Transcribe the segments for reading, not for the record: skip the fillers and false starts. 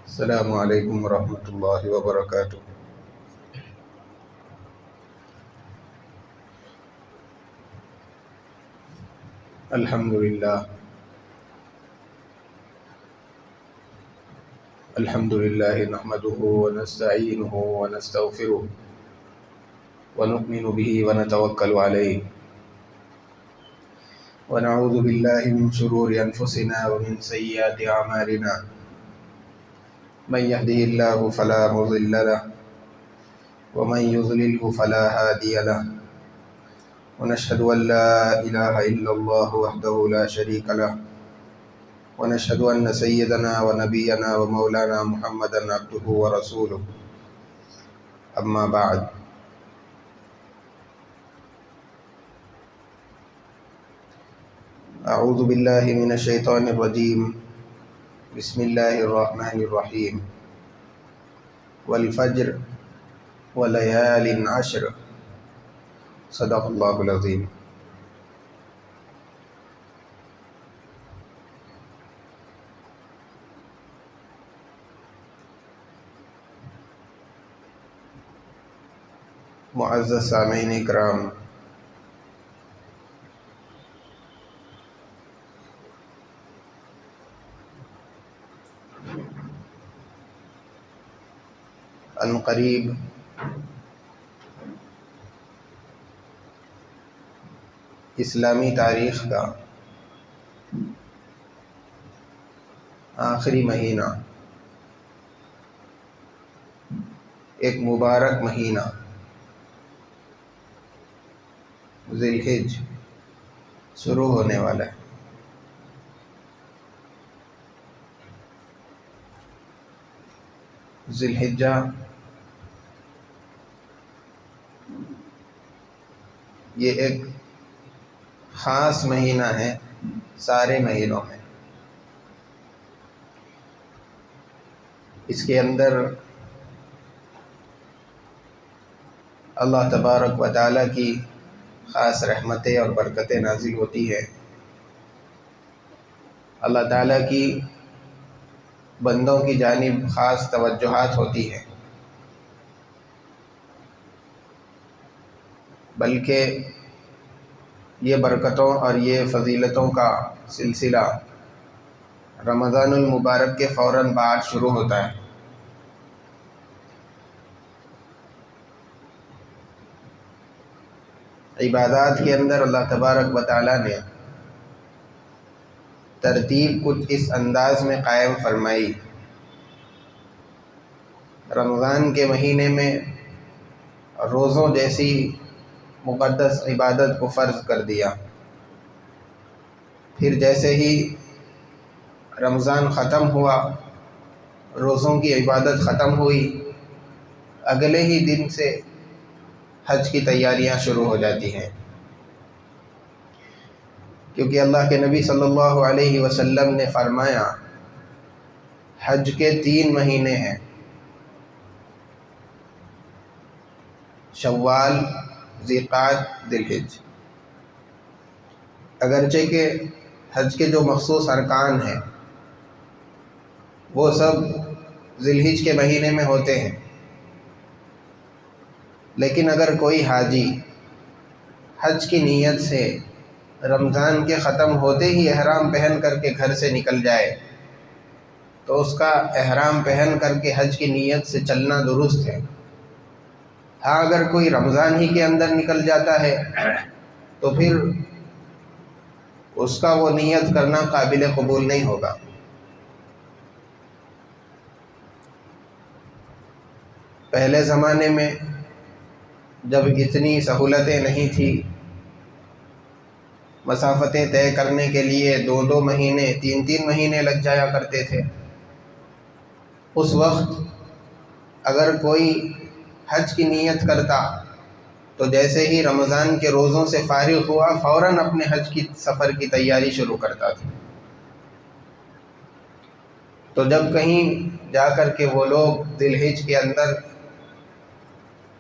السلام علیکم ورحمۃ اللہ وبرکاتہ۔ الحمد للہ نحمده ونستعینه ونستغفره ونؤمن به ونتوکل علیہ ونعوذ باللہ من شرور انفسنا ومن سیئات اعمالنا من يهده الله فلا مضل له ومن يضلله فلا هادي له ونشهد أن لا إله إلا الله وحده لا شريك له ونشهد أن سيدنا ونبينا ومولانا محمدا عبده ورسوله أما بعد أعوذ بالله من الشيطان الرجيم بسم الله الرحمن الرحيم والفجر وليال عشر صدق اللہ العظیم۔ معزز سامعین اکرام، ان قریب اسلامی تاریخ کا آخری مہینہ، ایک مبارک مہینہ ذی الحج شروع ہونے والا ہے۔ ذی الحجہ یہ ایک خاص مہینہ ہے سارے مہینوں میں۔ اس کے اندر اللہ تبارک و تعالیٰ کی خاص رحمتیں اور برکتیں نازل ہوتی ہیں۔ اللہ تعالیٰ کی بندوں کی جانب خاص توجہات ہوتی ہیں، بلکہ یہ برکتوں اور یہ فضیلتوں کا سلسلہ رمضان المبارک کے فوراً بعد شروع ہوتا ہے۔ عبادات کے اندر اللہ تبارک و تعالیٰ نے ترتیب کچھ اس انداز میں قائم فرمائی۔ رمضان کے مہینے میں روزوں جیسی مقدس عبادت کو فرض کر دیا، پھر جیسے ہی رمضان ختم ہوا، روزوں کی عبادت ختم ہوئی، اگلے ہی دن سے حج کی تیاریاں شروع ہو جاتی ہیں، کیونکہ اللہ کے نبی صلی اللہ علیہ وسلم نے فرمایا حج کے 3 مہینے ہیں، شوال، ذی القعدہ، ذی الحجہ۔ اگرچہ کہ حج کے جو مخصوص ارکان ہیں وہ سب ذی الحجہ کے مہینے میں ہوتے ہیں، لیکن اگر کوئی حاجی حج کی نیت سے رمضان کے ختم ہوتے ہی احرام پہن کر کے گھر سے نکل جائے تو اس کا احرام پہن کر کے حج کی نیت سے چلنا درست ہے۔ ہاں اگر کوئی رمضان ہی کے اندر نکل جاتا ہے تو پھر اس کا وہ نیت کرنا قابل قبول نہیں ہوگا۔ پہلے زمانے میں جب اتنی سہولتیں نہیں تھی، مسافتیں طے کرنے کے لیے 2 مہینے 3 مہینے لگ جایا کرتے تھے، اس وقت اگر کوئی حج کی نیت کرتا تو جیسے ہی رمضان کے روزوں سے فارغ ہوا فوراً اپنے حج کی سفر کی تیاری شروع کرتا تھا۔ تو جب کہیں جا کر کے وہ لوگ ذی الحجہ کے اندر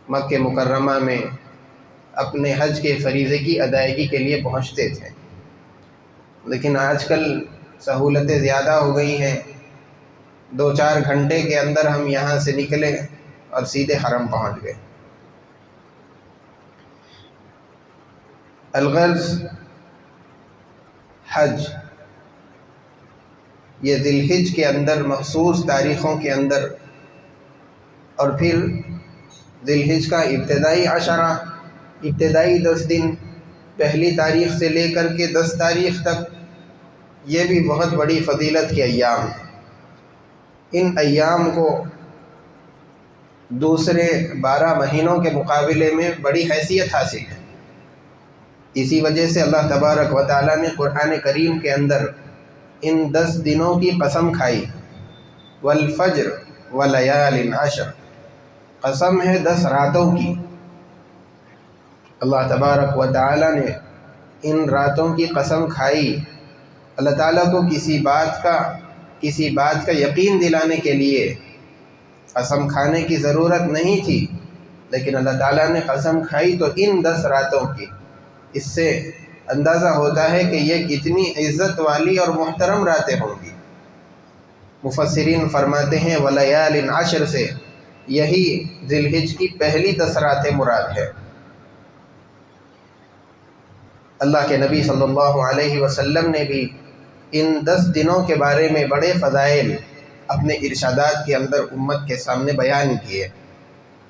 مکہ مکرمہ میں اپنے حج کے فریضے کی ادائیگی کے لیے پہنچتے تھے، لیکن آج کل سہولتیں زیادہ ہو گئی ہیں، 2-4 گھنٹے کے اندر ہم یہاں سے نکلے اور سیدھے حرم پہنچ گئے۔ الغرض حج یہ ذی الحج کے اندر مخصوص تاریخوں کے اندر، اور پھر ذی الحج کا ابتدائی عشرہ، ابتدائی 10 دن، پہلی تاریخ سے لے کر کے 10 تاریخ تک، یہ بھی بہت بڑی فضیلت کے ایام ہیں۔ ان ایام کو دوسرے 12 مہینوں کے مقابلے میں بڑی حیثیت حاصل ہے۔ اسی وجہ سے اللہ تبارک و تعالیٰ نے قرآن کریم کے اندر ان 10 دنوں کی قسم کھائی، والفجر ولیال عشر، قسم ہے 10 راتوں کی۔ اللہ تبارک و تعالیٰ نے ان راتوں کی قسم کھائی۔ اللہ تعالیٰ کو کسی بات کا یقین دلانے کے لیے قسم کھانے کی ضرورت نہیں تھی، لیکن اللہ تعالیٰ نے قسم کھائی تو ان 10 راتوں کی۔ اس سے اندازہ ہوتا ہے کہ یہ کتنی عزت والی اور محترم راتیں ہوں گی۔ مفسرین فرماتے ہیں ولیال عشر سے یہی ذی الحج کی پہلی 10 راتیں مراد ہے۔ اللہ کے نبی صلی اللہ علیہ وسلم نے بھی ان 10 دنوں کے بارے میں بڑے فضائل اپنے ارشادات کے اندر امت کے سامنے بیان کیے۔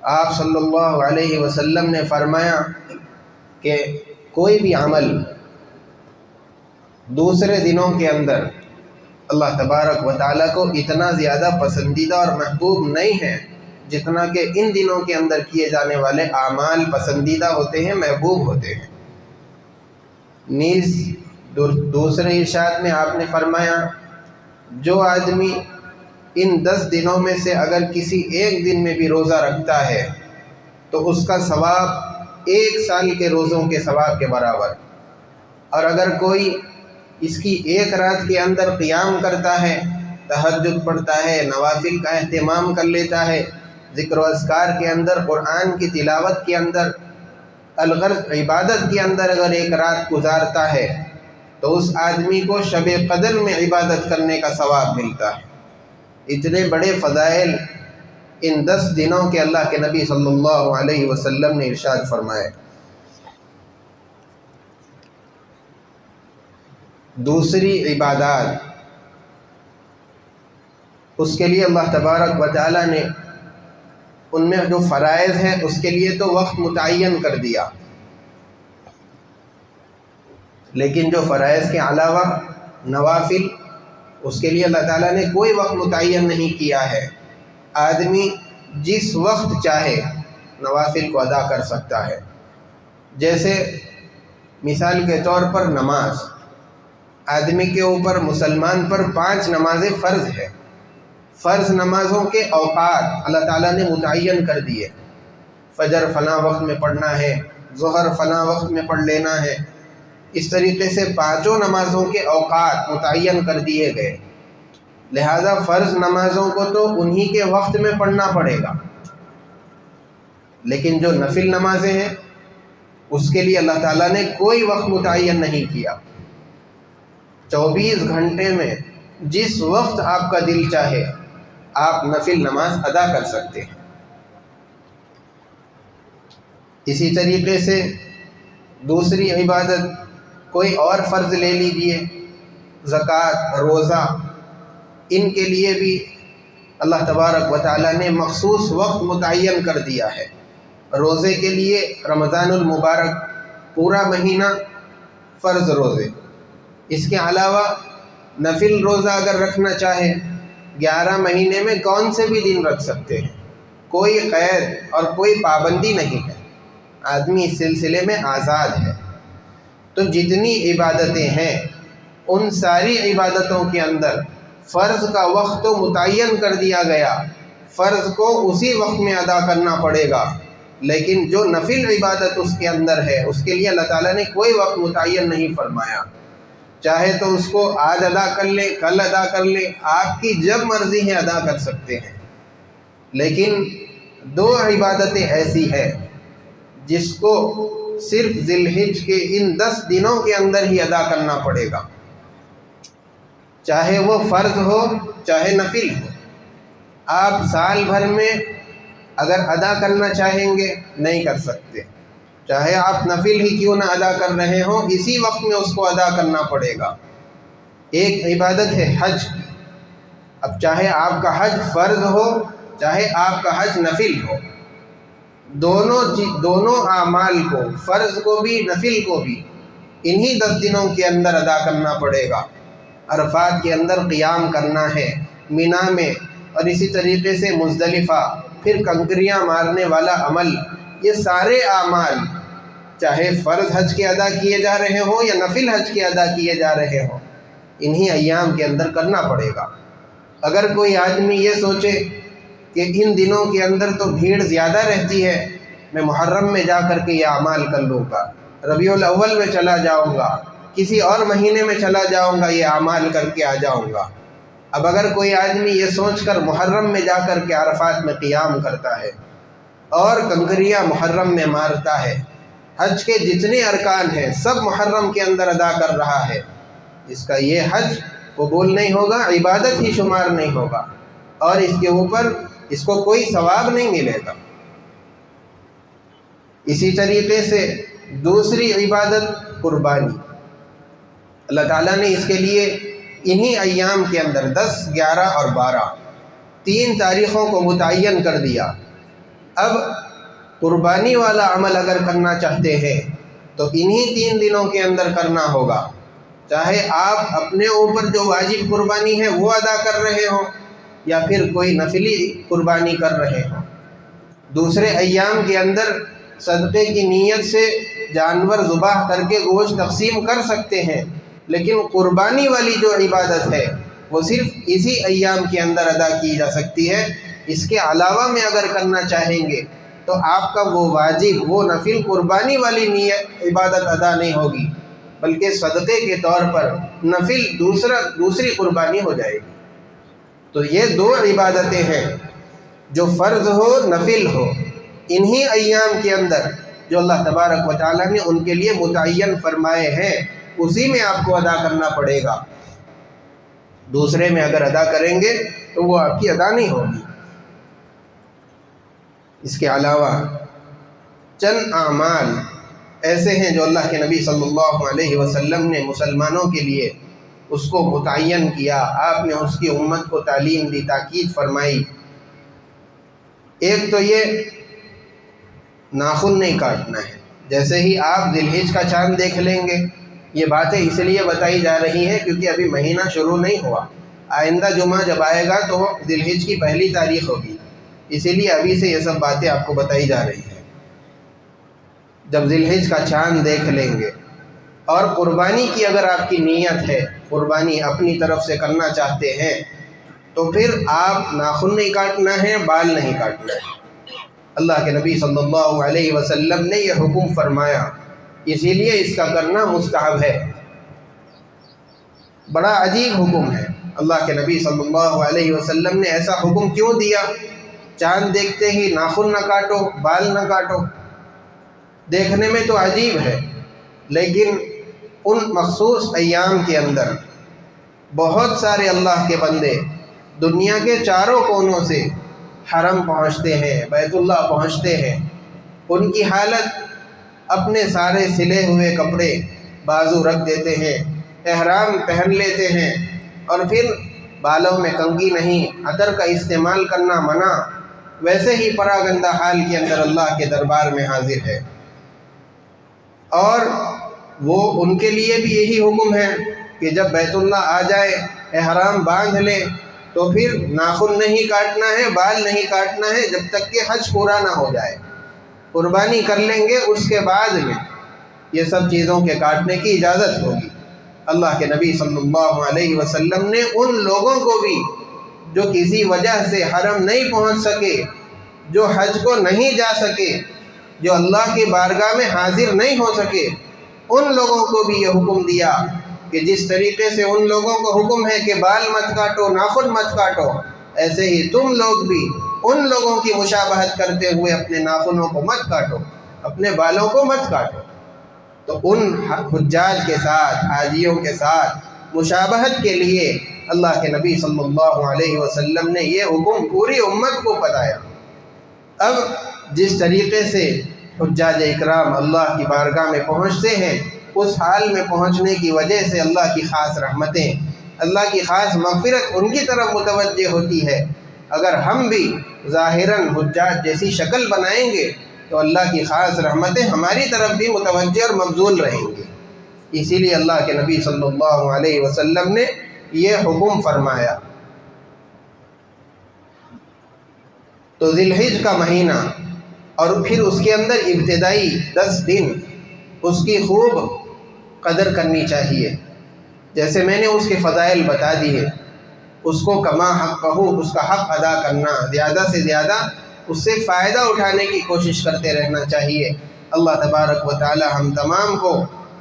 آپ صلی اللہ علیہ وسلم نے فرمایا کہ کوئی بھی عمل دوسرے دنوں کے اندر اللہ تبارک و تعالیٰ کو اتنا زیادہ پسندیدہ اور محبوب نہیں ہے جتنا کہ ان دنوں کے اندر کیے جانے والے اعمال پسندیدہ ہوتے ہیں، محبوب ہوتے ہیں۔ نیز دوسرے ارشاد میں آپ نے فرمایا جو آدمی ان 10 دنوں میں سے اگر کسی ایک دن میں بھی روزہ رکھتا ہے تو اس کا ثواب 1 سال کے روزوں کے ثواب کے برابر، اور اگر کوئی اس کی ایک رات کے اندر قیام کرتا ہے، تہجد پڑھتا ہے، نوافل کا اہتمام کر لیتا ہے، ذکر و اذکار کے اندر، قرآن کی تلاوت کے اندر، الغرض عبادت کے اندر اگر ایک رات گزارتا ہے تو اس آدمی کو شب قدر میں عبادت کرنے کا ثواب ملتا ہے۔ اتنے بڑے فضائل ان 10 دنوں کے اللہ کے نبی صلی اللہ علیہ وسلم نے ارشاد فرمائے۔ دوسری عبادات، اس کے لیے اللہ تبارک و تعالیٰ نے ان میں جو فرائض ہیں اس کے لیے تو وقت متعین کر دیا، لیکن جو فرائض کے علاوہ نوافل، اس کے لیے اللہ تعالیٰ نے کوئی وقت متعین نہیں کیا ہے۔ آدمی جس وقت چاہے نوافل کو ادا کر سکتا ہے۔ جیسے مثال کے طور پر نماز، آدمی کے اوپر، مسلمان پر 5 نمازیں فرض ہے۔ فرض نمازوں کے اوقات اللہ تعالیٰ نے متعین کر دیے، فجر فلاں وقت میں پڑھنا ہے، ظہر فلاں وقت میں پڑھ لینا ہے۔ اس طریقے سے 5 نمازوں کے اوقات متعین کر دیے گئے، لہذا فرض نمازوں کو تو انہی کے وقت میں پڑھنا پڑے گا، لیکن جو نفل نمازیں ہیں اس کے لیے اللہ تعالیٰ نے کوئی وقت متعین نہیں کیا۔ 24 گھنٹے میں جس وقت آپ کا دل چاہے آپ نفل نماز ادا کر سکتے ہیں۔ اسی طریقے سے دوسری عبادت کوئی اور فرض لے لیجئے، زکوٰۃ، روزہ، ان کے لیے بھی اللہ تبارک و تعالیٰ نے مخصوص وقت متعین کر دیا ہے۔ روزے کے لیے رمضان المبارک پورا مہینہ فرض روزے، اس کے علاوہ نفل روزہ اگر رکھنا چاہے 11 مہینے میں کون سے بھی دن رکھ سکتے ہیں، کوئی قید اور کوئی پابندی نہیں ہے، آدمی اس سلسلے میں آزاد ہے۔ تو جتنی عبادتیں ہیں ان ساری عبادتوں کے اندر فرض کا وقت تو متعین کر دیا گیا، فرض کو اسی وقت میں ادا کرنا پڑے گا، لیکن جو نفل عبادت اس کے اندر ہے اس کے لیے اللہ تعالیٰ نے کوئی وقت متعین نہیں فرمایا۔ چاہے تو اس کو آج ادا کر لیں، کل ادا کر لیں، آپ کی جب مرضی ہے ادا کر سکتے ہیں۔ لیکن 2 عبادتیں ایسی ہیں جس کو صرف ذی الحج کے ان 10 دنوں کے اندر ہی ادا کرنا پڑے گا، چاہے وہ فرض ہو چاہے نفل ہو۔ آپ سال بھر میں اگر ادا کرنا چاہیں گے نہیں کر سکتے، چاہے آپ نفل ہی کیوں نہ ادا کر رہے ہوں، اسی وقت میں اس کو ادا کرنا پڑے گا۔ ایک عبادت ہے حج، اب چاہے آپ کا حج فرض ہو چاہے آپ کا حج نفل ہو، دونوں اعمال کو، فرض کو بھی نفل کو بھی، انہی 10 دنوں کے اندر ادا کرنا پڑے گا۔ عرفات کے اندر قیام کرنا ہے، مینا میں، اور اسی طریقے سے مزدلفہ، پھر کنکریاں مارنے والا عمل، یہ سارے اعمال چاہے فرض حج کے ادا کیے جا رہے ہوں یا نفل حج کے ادا کیے جا رہے ہوں، انہی ایام کے اندر کرنا پڑے گا۔ اگر کوئی آدمی یہ سوچے کہ ان دنوں کے اندر تو بھیڑ زیادہ رہتی ہے، میں محرم میں جا کر کے یہ اعمال کر لوں گا، ربیع الاول میں چلا جاؤں گا، کسی اور مہینے میں چلا جاؤں گا، یہ اعمال کر کے آ جاؤں گا۔ اب اگر کوئی آدمی یہ سوچ کر محرم میں جا کر کے عرفات میں قیام کرتا ہے اور کنکریاں محرم میں مارتا ہے، حج کے جتنے ارکان ہیں سب محرم کے اندر ادا کر رہا ہے، اس کا یہ حج قبول نہیں ہوگا، عبادت ہی شمار نہیں ہوگا، اور اس کے اوپر اس کو کوئی ثواب نہیں ملے گا۔ اسی طریقے سے دوسری عبادت قربانی، اللہ تعالیٰ نے اس کے لیے انہی ایام کے اندر 10، 11 اور 12 3 تاریخوں کو متعین کر دیا۔ اب قربانی والا عمل اگر کرنا چاہتے ہیں تو انہی 3 دنوں کے اندر کرنا ہوگا، چاہے آپ اپنے اوپر جو واجب قربانی ہے وہ ادا کر رہے ہوں یا پھر کوئی نفلی قربانی کر رہے ہوں۔ دوسرے ایام کے اندر صدقے کی نیت سے جانور ذبح کر کے گوشت تقسیم کر سکتے ہیں، لیکن قربانی والی جو عبادت ہے وہ صرف اسی ایام کے اندر ادا کی جا سکتی ہے۔ اس کے علاوہ میں اگر کرنا چاہیں گے تو آپ کا وہ واجب، وہ نفل قربانی والی نیت عبادت ادا نہیں ہوگی، بلکہ صدقے کے طور پر نفل دوسری قربانی ہو جائے گی۔ تو یہ 2 عبادتیں ہیں جو فرض ہو نفل ہو، انہی ایام کے اندر جو اللہ تبارک و تعالیٰ نے ان کے لیے متعین فرمائے ہیں، اسی میں آپ کو ادا کرنا پڑے گا۔ دوسرے میں اگر ادا کریں گے تو وہ آپ کی ادا نہیں ہوگی۔ اس کے علاوہ چند اعمال ایسے ہیں جو اللہ کے نبی صلی اللہ علیہ وسلم نے مسلمانوں کے لیے اس کو متعین کیا، آپ نے اس کی امت کو تعلیم دی، تاکید فرمائی۔ ایک تو یہ ناخن نہیں کاٹنا ہے، جیسے ہی آپ ذی الحج کا چاند دیکھ لیں گے، یہ باتیں اس لیے بتائی جا رہی ہیں کیونکہ ابھی مہینہ شروع نہیں ہوا، آئندہ جمعہ جب آئے گا تو ذی الحج کی پہلی تاریخ ہوگی، اسی لیے ابھی سے یہ سب باتیں آپ کو بتائی جا رہی ہیں۔ جب ذی الحج کا چاند دیکھ لیں گے اور قربانی کی اگر آپ کی نیت ہے، قربانی اپنی طرف سے کرنا چاہتے ہیں، تو پھر آپ ناخن نہیں کاٹنا ہے، بال نہیں کاٹنا ہے۔ اللہ کے نبی صلی اللہ علیہ وسلم نے یہ حکم فرمایا، اسی لیے اس کا کرنا مستحب ہے۔ بڑا عجیب حکم ہے، اللہ کے نبی صلی اللہ علیہ وسلم نے ایسا حکم کیوں دیا؟ چاند دیکھتے ہی ناخن نہ کاٹو، بال نہ کاٹو، دیکھنے میں تو عجیب ہے، لیکن ان مخصوص ایام کے اندر بہت سارے اللہ کے بندے دنیا کے چاروں کونوں سے حرم پہنچتے ہیں، بیت اللہ پہنچتے ہیں، ان کی حالت اپنے سارے سلے ہوئے کپڑے بازو رکھ دیتے ہیں، احرام پہن لیتے ہیں، اور پھر بالوں میں کنگھی نہیں، عطر کا استعمال کرنا منع، ویسے ہی پراگندہ حال کے اندر اللہ کے دربار میں حاضر ہے۔ اور وہ ان کے لیے بھی یہی حکم ہے کہ جب بیت اللہ آ جائے، احرام باندھ لے، تو پھر ناخن نہیں کاٹنا ہے، بال نہیں کاٹنا ہے، جب تک کہ حج پورا نہ ہو جائے۔ قربانی کر لیں گے اس کے بعد میں یہ سب چیزوں کے کاٹنے کی اجازت ہوگی۔ اللہ کے نبی صلی اللہ علیہ وسلم نے ان لوگوں کو بھی جو کسی وجہ سے حرم نہیں پہنچ سکے، جو حج کو نہیں جا سکے، جو اللہ کی بارگاہ میں حاضر نہیں ہو سکے، ان لوگوں کو بھی یہ حکم دیا کہ جس طریقے سے ان لوگوں کو حکم ہے کہ بال مت کاٹو، ناخن مت کاٹو، ایسے ہی تم لوگ بھی ان لوگوں کی مشابہت کرتے ہوئے اپنے ناخنوں کو مت کاٹو، اپنے بالوں کو مت کاٹو۔ تو ان حجاج کے ساتھ، حاجیوں کے ساتھ مشابہت کے لیے اللہ کے نبی صلی اللہ علیہ وسلم نے یہ حکم پوری امت کو بتایا۔ اب جس طریقے سے حجاج اکرام اللہ کی بارگاہ میں پہنچتے ہیں، اس حال میں پہنچنے کی وجہ سے اللہ کی خاص رحمتیں، اللہ کی خاص مغفرت ان کی طرف متوجہ ہوتی ہے۔ اگر ہم بھی ظاہراً حجاج جیسی شکل بنائیں گے تو اللہ کی خاص رحمتیں ہماری طرف بھی متوجہ اور مبذول رہیں گی۔ اسی لیے اللہ کے نبی صلی اللہ علیہ وسلم نے یہ حکم فرمایا۔ تو ذی الحجہ کا مہینہ اور پھر اس کے اندر ابتدائی 10 دن اس کی خوب قدر کرنی چاہیے۔ جیسے میں نے اس کے فضائل بتا دیے، اس کو کما حق اس کا حق ادا کرنا، زیادہ سے زیادہ اس سے فائدہ اٹھانے کی کوشش کرتے رہنا چاہیے۔ اللہ تبارک و تعالی ہم تمام کو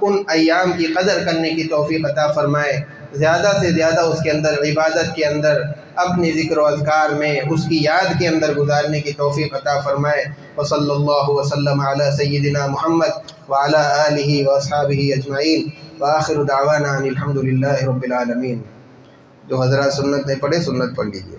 ان ایام کی قدر کرنے کی توفیق عطا فرمائے، زیادہ سے زیادہ اس کے اندر عبادت کے اندر، اپنی ذکر و اذکار میں، اس کی یاد کے اندر گزارنے کی توفیق عطا فرمائے۔ وصلی اللہ وسلم علی سیدنا محمد وعلی آلہ واصحابہ اجمعین، وآخر دعوانا ان الحمد للہ رب العالمین۔ جو حضرات سنت نہیں پڑھے سنت پڑھ لیجیے۔